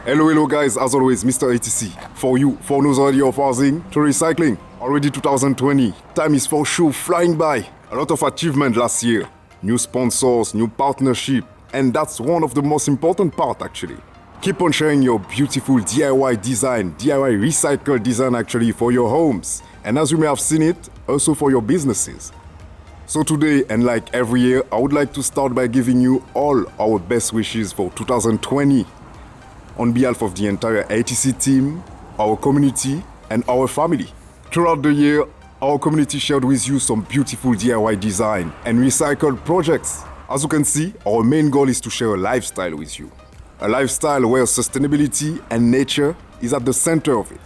Hello guys, as always, Mr. ATC. For you, for those already of housing to recycling. Already 2020, time is for sure flying by. A lot of achievement last year. New sponsors, new partnership, and that's one of the most important part actually. Keep on sharing your beautiful DIY design, DIY recycled design actually for your homes. And as you may have seen it, also for your businesses. So today, and like every year, I would like to start by giving you all our best wishes for 2020. On behalf of the entire ATC team, our community, and our family. Throughout the year, our community shared with you some beautiful DIY design and recycled projects. As you can see, our main goal is to share a lifestyle with you. A lifestyle where sustainability and nature is at the center of it.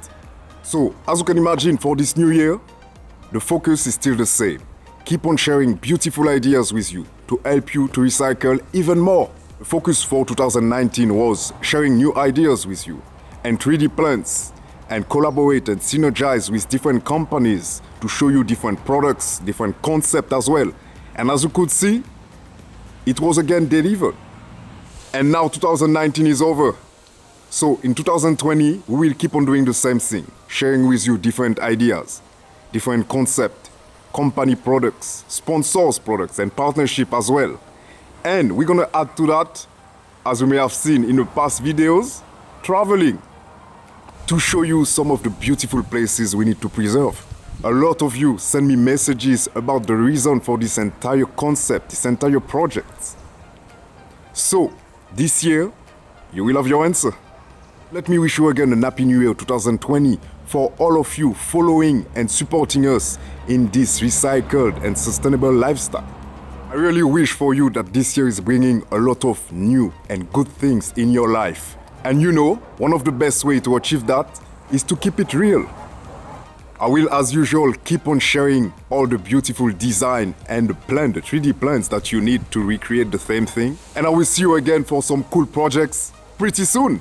So, as you can imagine, for this new year, the focus is still the same. Keep on sharing beautiful ideas with you to help you to recycle even more. The focus for 2019 was sharing new ideas with you and 3D plans and collaborate and synergize with different companies to show you different products, different concepts as well. And as you could see, it was again delivered. And now 2019 is over. So in 2020, we will keep on doing the same thing, sharing with you different ideas, different concepts, company products, sponsors products, and partnership as well. And we're gonna add to that, as you may have seen in the past videos, traveling to show you some of the beautiful places we need to preserve. A lot of you send me messages about the reason for this entire concept, this entire project. So, this year, you will have your answer. Let me wish you again a happy new year 2020 for all of you following and supporting us in this recycled and sustainable lifestyle. I really wish for you that this year is bringing a lot of new and good things in your life. And you know, one of the best ways to achieve that is to keep it real. I will, as usual, keep on sharing all the beautiful design and the 3D plans that you need to recreate the same thing. And I will see you again for some cool projects pretty soon.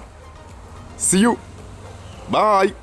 See you. Bye.